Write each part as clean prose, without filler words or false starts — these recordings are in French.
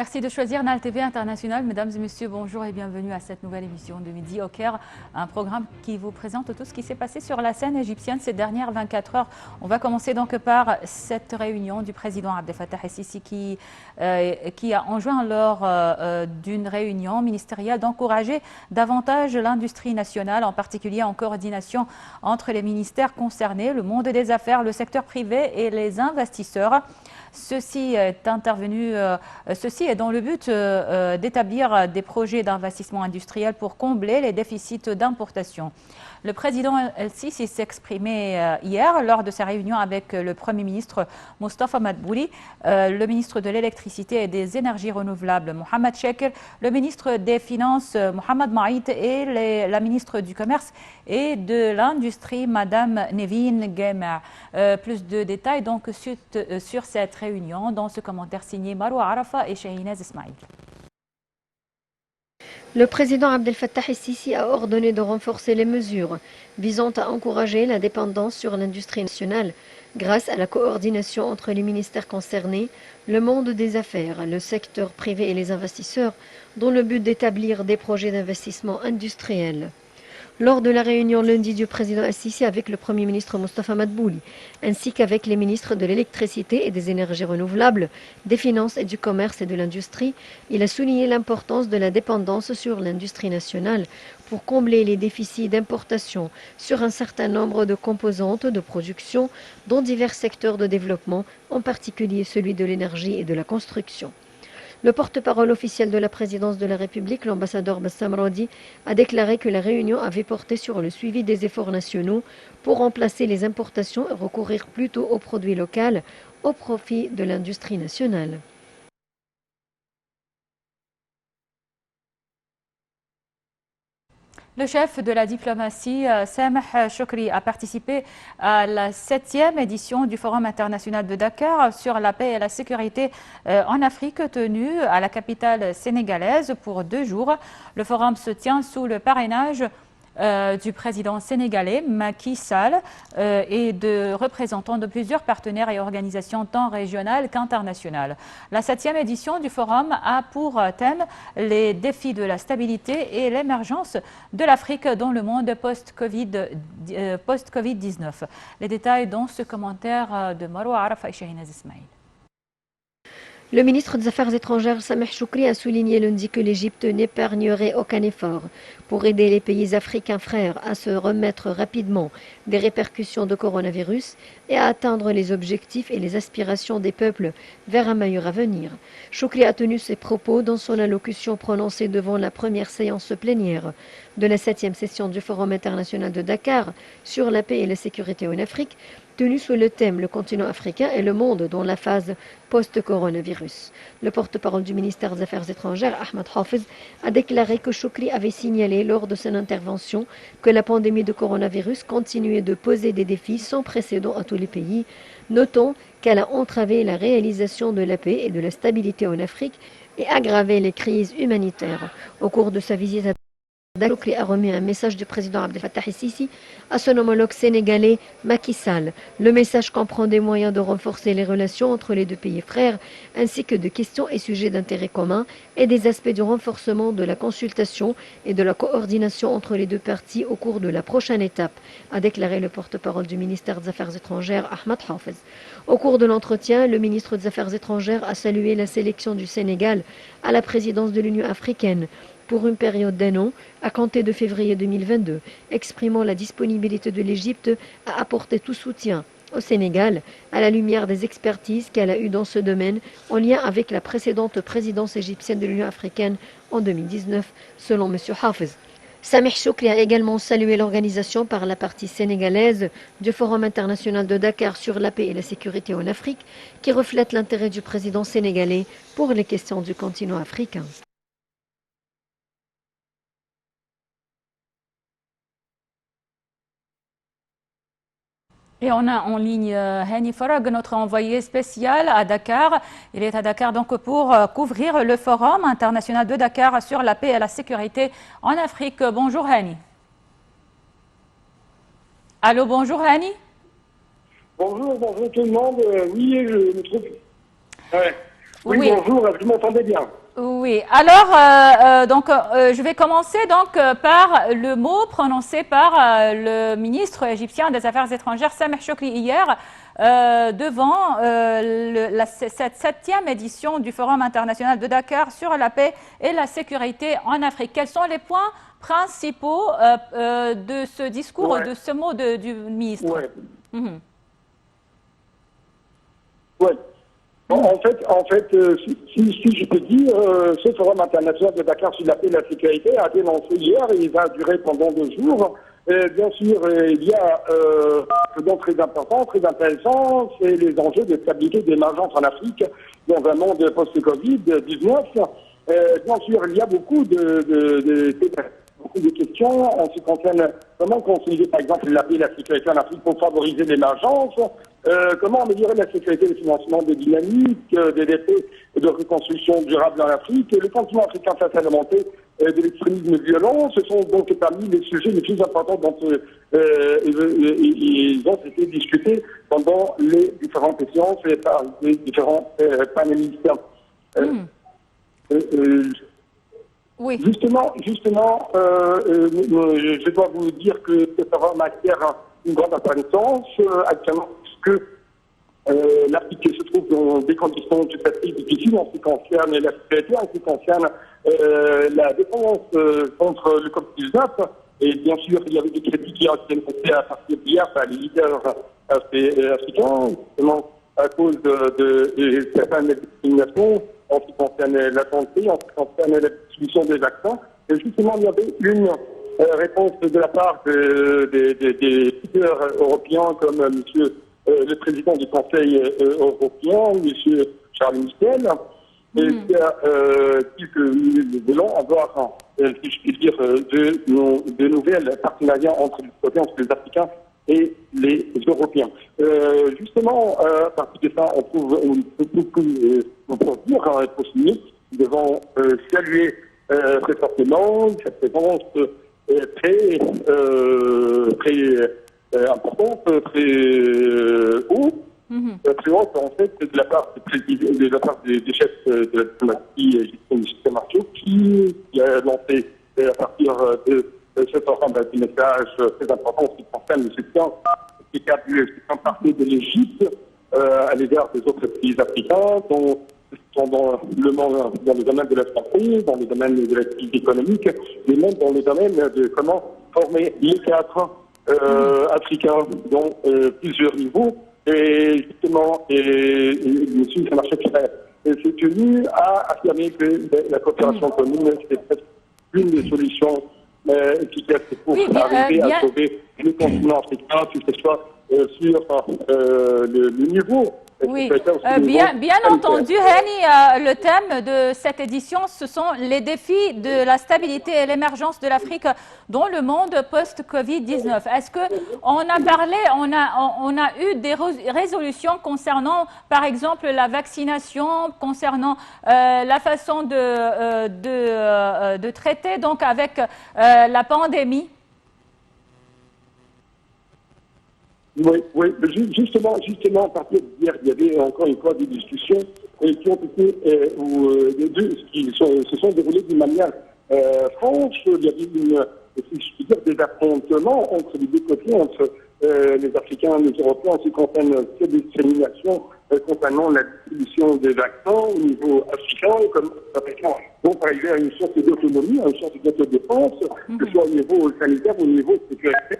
Merci de choisir NAL TV International. Mesdames et messieurs, bonjour et bienvenue à cette nouvelle émission de Midi au Caire, un programme qui vous présente tout ce qui s'est passé sur la scène égyptienne ces dernières 24 heures. On va commencer donc par cette réunion du président Abdel Fattah el-Sisi qui a enjoint lors d'une réunion ministérielle d'encourager davantage l'industrie nationale, en particulier en coordination entre les ministères concernés, le monde des affaires, le secteur privé et les investisseurs. Ceci est dans le but d'établir des projets d'investissement industriel pour combler les déficits d'importation. Le président El-Sisi s'exprimait hier lors de sa réunion avec le Premier ministre Mostafa Madbouli, le ministre de l'électricité et des énergies renouvelables Mohamed Shekel, le ministre des Finances Mohamed Maït et la ministre du Commerce et de l'Industrie Madame Nevin Gemer. Plus de détails donc sur cette réunion dans ce commentaire signé Marwa Arafa et Shahinaz Ismail. Le président Abdel Fattah el-Sisi a ordonné de renforcer les mesures visant à encourager la dépendance sur l'industrie nationale grâce à la coordination entre les ministères concernés, le monde des affaires, le secteur privé et les investisseurs, dans le but d'établir des projets d'investissement industriel. Lors de la réunion lundi du président el-Sisi avec le Premier ministre Mostafa Madbouli, ainsi qu'avec les ministres de l'électricité et des énergies renouvelables, des finances et du commerce et de l'industrie, il a souligné l'importance de la dépendance sur l'industrie nationale pour combler les déficits d'importation sur un certain nombre de composantes de production dans divers secteurs de développement, en particulier celui de l'énergie et de la construction. Le porte-parole officiel de la présidence de la République, l'ambassadeur Bassam Rodi, a déclaré que la réunion avait porté sur le suivi des efforts nationaux pour remplacer les importations et recourir plutôt aux produits locaux au profit de l'industrie nationale. Le chef de la diplomatie, Sameh Choukri, a participé à la 7e édition du Forum international de Dakar sur la paix et la sécurité en Afrique, tenu à la capitale sénégalaise pour 2 jours. Le forum se tient sous le parrainage du président sénégalais Macky Sall et de représentants de plusieurs partenaires et organisations tant régionales qu'internationales. La 7e édition du forum a pour thème les défis de la stabilité et l'émergence de l'Afrique dans le monde post-Covid-19. Les détails dans ce commentaire de Marwa Arafa et Shahinaz Ismail. Le ministre des Affaires étrangères Sameh Choukri a souligné lundi que l'Égypte n'épargnerait aucun effort pour aider les pays africains frères à se remettre rapidement des répercussions de coronavirus et à atteindre les objectifs et les aspirations des peuples vers un meilleur avenir. Choukri a tenu ses propos dans son allocution prononcée devant la première séance plénière de la 7e session du Forum international de Dakar sur la paix et la sécurité en Afrique, tenu sous le thème « Le continent africain et le monde dans la phase post-coronavirus ». Le porte-parole du ministère des Affaires étrangères, Ahmed Hafez, a déclaré que Choukri avait signalé lors de son intervention que la pandémie de coronavirus continuait de poser des défis sans précédent à tous les pays, notant qu'elle a entravé la réalisation de la paix et de la stabilité en Afrique et aggravé les crises humanitaires. Au cours de sa visite à Choukri a remis un message du président Abdel Fattah el-Sisi à son homologue sénégalais Macky Sall. Le message comprend des moyens de renforcer les relations entre les deux pays frères, ainsi que de questions et sujets d'intérêt commun et des aspects du renforcement de la consultation et de la coordination entre les deux parties au cours de la prochaine étape, a déclaré le porte-parole du ministère des Affaires étrangères Ahmed Hafez. Au cours de l'entretien, le ministre des Affaires étrangères a salué la sélection du Sénégal à la présidence de l'Union africaine pour une période d'1 an à compter de février 2022, exprimant la disponibilité de l'Égypte à apporter tout soutien au Sénégal à la lumière des expertises qu'elle a eues dans ce domaine en lien avec la précédente présidence égyptienne de l'Union africaine en 2019, selon M. Hafez. Sameh Choukri a également salué l'organisation par la partie sénégalaise du Forum international de Dakar sur la paix et la sécurité en Afrique, qui reflète l'intérêt du président sénégalais pour les questions du continent africain. Et on a en ligne Hani Farag, notre envoyé spécial à Dakar. Il est à Dakar donc pour couvrir le Forum international de Dakar sur la paix et la sécurité en Afrique. Bonjour Hani. Allô, bonjour Hani. Bonjour tout le monde. Oui, je me trouve. Ouais. Oui, Oui. bonjour, vous m'entendez bien? Oui, alors je vais commencer par le mot prononcé par le ministre égyptien des Affaires étrangères Sameh Choukri hier devant cette 7e édition du Forum international de Dakar sur la paix et la sécurité en Afrique. Quels sont les points principaux de ce discours, Ouais. de ce mot du ministre? Ouais. Mhm. Ouais. Bon, en fait si je peux dire, ce forum international de Dakar sur la paix et la sécurité a été lancé hier et il va durer pendant 2 jours. Bien sûr, il y a ce dont très important, très intéressant, c'est les enjeux de stabilité d'émergence en Afrique dans un monde post-Covid-19. Bien sûr, il y a beaucoup de questions en ce qui concerne comment consolider, par exemple, la paix et la sécurité en Afrique pour favoriser l'émergence, comment améliorer la sécurité et le financement des dynamiques, des défis de reconstruction durable en Afrique. Le continent africain face à la montée de l'extrémisme violent, ce sont donc parmi les sujets les plus importants dont ils ont été discutés pendant les différentes séances et par les différents panélistes. Oui. Justement, je dois vous dire que ce forum acquiert une grande importance actuellement, puisque l'Afrique se trouve dans des conditions tout à fait difficiles en ce qui concerne la sécurité, en ce qui concerne la défense contre le Covid-19. Et bien sûr, il y avait des critiques qui ont été faites à partir d'hier par les leaders africains, justement à cause de certaines discriminations en ce qui concerne la santé, en ce qui concerne la distribution des vaccins. Et justement, il y avait une réponse de la part des leaders européens comme monsieur le président du Conseil européen, M. Charles Michel, qui a dit que nous voulons avoir, si je puis dire, de nouvelles partenariats entre les Africains et les Européens. Justement, à partir de ça, on trouve beaucoup pour dire, pour signer, nous devons saluer très fortement cette réponse très importante, très haute, très haute en fait de la part des chefs de la diplomatie égyptienne, Marceau, qui a lancé à partir de ce forum des messages très importants qui concernent le soutien qui a pu partir de l'Égypte à l'égard des autres pays africains, sont dans le domaine de la santé, dans le domaine de l'activité économique, et même dans le domaine de comment former les cadres africains dans plusieurs niveaux. Et justement, M. Samarchek s'est tenu à affirmer que la coopération commune, c'est peut-être une des solutions efficaces pour arriver à sauver le continent africain, que ce soit sur le niveau. Oui, bien entendu, Hani, le thème de cette édition, ce sont les défis de la stabilité et l'émergence de l'Afrique dans le monde post-Covid-19. Est-ce qu'on a parlé, on a eu des résolutions concernant, par exemple, la vaccination, concernant la façon de traiter donc avec la pandémie? Oui, justement, à partir d'hier, il y avait encore une fois des discussions qui ont été, qui se sont déroulées d'une manière franche. Il y avait des affrontements entre les deux côtés, entre les Africains et les Européens, en ce qui concerne cette discrimination concernant la distribution des vaccins au niveau africain, comme africains vont arriver à une sorte d'autonomie, à une sorte d'autodéfense, que ce soit au niveau sanitaire ou au niveau sécuritaire.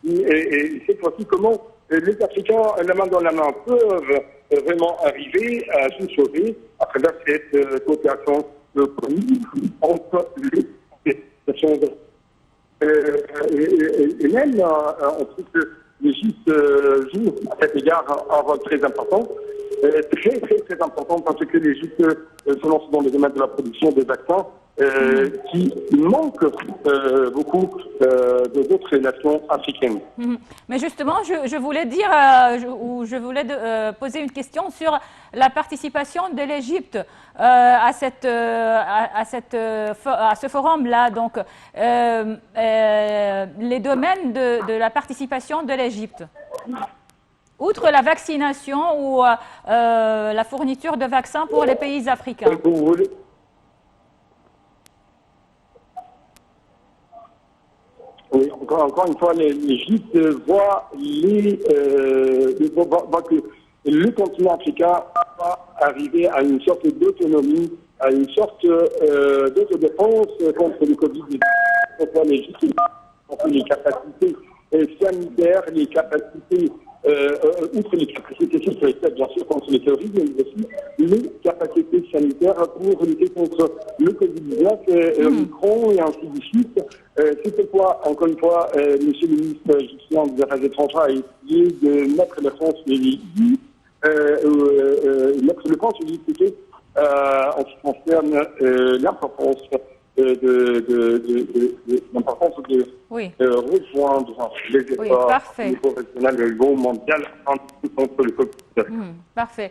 Et cette fois-ci, comment les Africains, la main dans la main, peuvent vraiment arriver à se sauver à travers cette coopération commune entre les nations. Et même, on trouve que l'Égypte joue à cet égard un rôle très important. Très important parce que l'Égypte se lance dans le domaine de la production des vaccins qui manque beaucoup d'autres nations africaines. Mais justement, je voulais dire, je voulais poser une question sur la participation de l'Égypte à ce forum-là. Donc, les domaines de la participation de l'Égypte. Outre la vaccination ou la fourniture de vaccins pour les pays africains. Vous voulez Oui, encore une fois, l'Égypte voit, voit que le continent africain va arriver à une sorte d'autonomie, à une sorte d'autodéfense contre le Covid-19. Pourquoi l'Égypte contre les capacités sanitaires, les capacités, outre les capacités sécuritaires, bien sûr, contre le terrorisme, mais aussi les capacités sanitaires pour lutter contre le Covid-19, Omicron et ainsi de suite. C'est pourquoi, encore une fois, Monsieur le ministre égyptien des Affaires étrangères a essayé de mettre le France sur les plutôt en ce qui concerne l'importance de rejoindre les efforts au niveau régional et au niveau mondial contre le Covid-19. Parfait.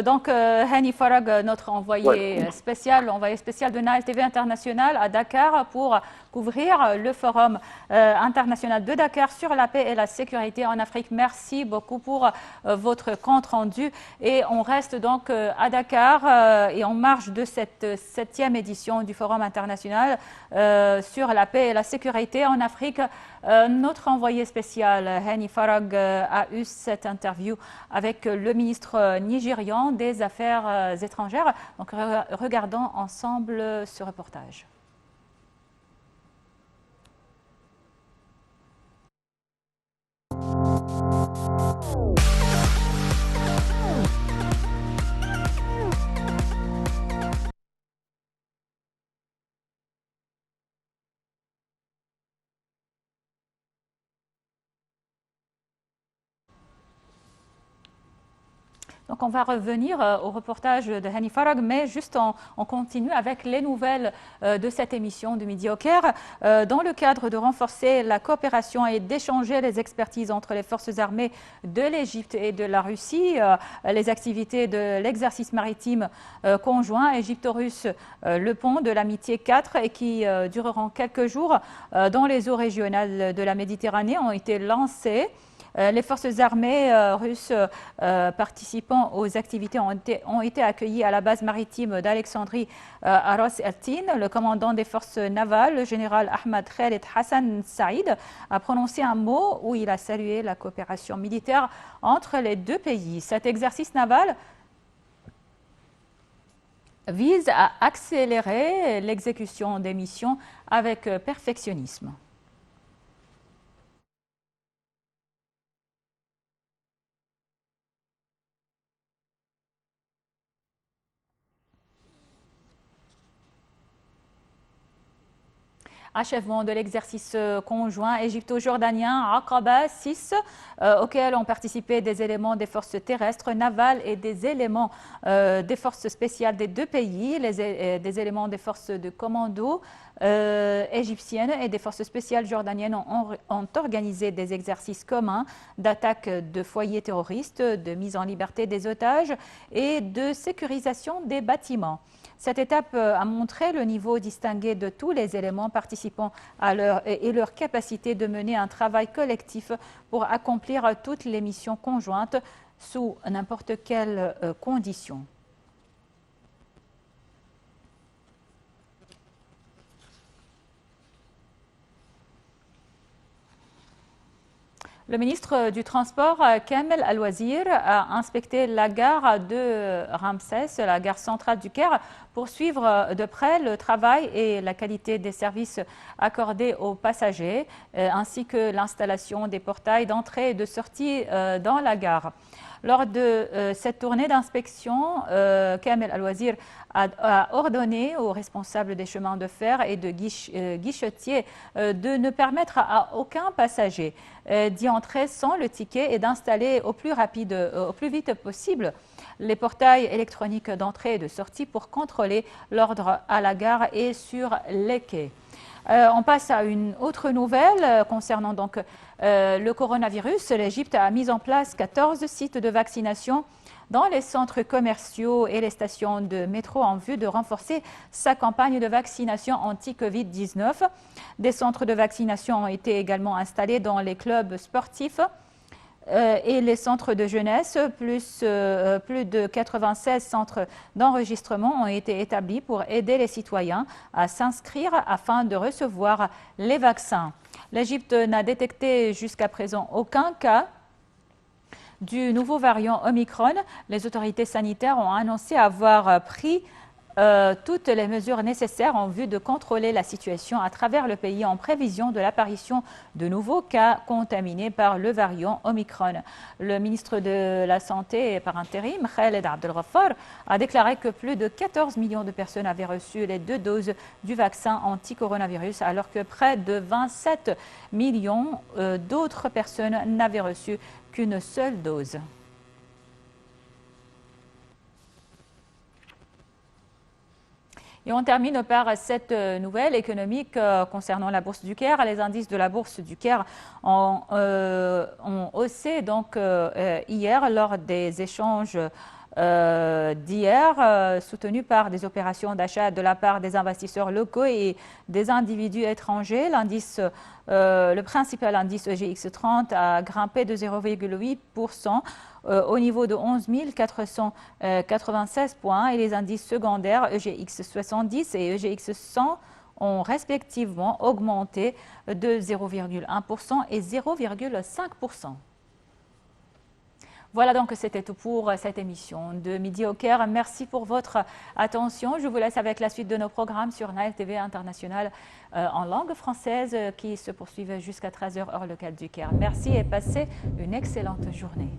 Donc, Hani Farag, notre envoyé spécial de Nile TV International à Dakar pour couvrir le forum international de Dakar sur la paix et la sécurité en Afrique. Merci beaucoup pour votre compte rendu. Et on reste donc à Dakar et en marge de cette 7e édition du forum international sur la paix et la sécurité en Afrique. Notre envoyé spécial, Hani Farag, a eu cette interview avec le ministre nigérian des Affaires étrangères. Donc, regardons ensemble ce reportage. Donc, on va revenir au reportage de Hani Farag, mais juste on continue avec les nouvelles de cette émission du Midi au Caire. Dans le cadre de renforcer la coopération et d'échanger les expertises entre les forces armées de l'Égypte et de la Russie, les activités de l'exercice maritime conjoint égypto-russe, le pont de l'Amitié 4, et qui dureront quelques jours dans les eaux régionales de la Méditerranée, ont été lancées. Les forces armées russes participant aux activités ont été accueillies à la base maritime d'Alexandrie à Ras el-Tin. Le commandant des forces navales, le général Ahmad Khaled Hassan Saïd, a prononcé un mot où il a salué la coopération militaire entre les deux pays. Cet exercice naval vise à accélérer l'exécution des missions avec perfectionnisme. Achèvement de l'exercice conjoint égypto-jordanien Aqaba 6, auquel ont participé des éléments des forces terrestres, navales et des éléments des forces spéciales des deux pays, des éléments des forces de commando égyptiennes et des forces spéciales jordaniennes ont organisé des exercices communs d'attaque de foyers terroristes, de mise en liberté des otages et de sécurisation des bâtiments. Cette étape a montré le niveau distingué de tous les éléments participants et leur capacité de mener un travail collectif pour accomplir toutes les missions conjointes sous n'importe quelle condition. Le ministre du Transport, Kamel Al-Wazir, a inspecté la gare de Ramsès, la gare centrale du Caire, pour suivre de près le travail et la qualité des services accordés aux passagers, ainsi que l'installation des portails d'entrée et de sortie dans la gare. Lors de cette tournée d'inspection, Kamel Al-Wazir a ordonné aux responsables des chemins de fer et de guichetiers de ne permettre à aucun passager d'y entrer sans le ticket et d'installer au plus vite possible les portails électroniques d'entrée et de sortie pour contrôler l'ordre à la gare et sur les quais. On passe à une autre nouvelle concernant donc le coronavirus. L'Égypte a mis en place 14 sites de vaccination dans les centres commerciaux et les stations de métro en vue de renforcer sa campagne de vaccination anti-Covid-19. Des centres de vaccination ont été également installés dans les clubs sportifs et les centres de jeunesse, plus de 96 centres d'enregistrement ont été établis pour aider les citoyens à s'inscrire afin de recevoir les vaccins. L'Égypte n'a détecté jusqu'à présent aucun cas du nouveau variant Omicron. Les autorités sanitaires ont annoncé avoir pris toutes les mesures nécessaires en vue de contrôler la situation à travers le pays en prévision de l'apparition de nouveaux cas contaminés par le variant Omicron. Le ministre de la Santé par intérim, Khaled Abdelghaffar, a déclaré que plus de 14 millions de personnes avaient reçu les 2 doses du vaccin anti-coronavirus, alors que près de 27 millions d'autres personnes n'avaient reçu qu'une seule dose. Et on termine par cette nouvelle économique concernant la bourse du Caire. Les indices de la bourse du Caire ont haussé donc hier lors des échanges d'hier, soutenus par des opérations d'achat de la part des investisseurs locaux et des individus étrangers. Le principal indice EGX30 a grimpé de 0,8% au niveau de 11 496 points et les indices secondaires EGX70 et EGX100 ont respectivement augmenté de 0,1% et 0,5%. Voilà donc, c'était tout pour cette émission de Midi au Caire. Merci pour votre attention. Je vous laisse avec la suite de nos programmes sur Nile TV International en langue française qui se poursuivent jusqu'à 13h heure locale du Caire. Merci et passez une excellente journée.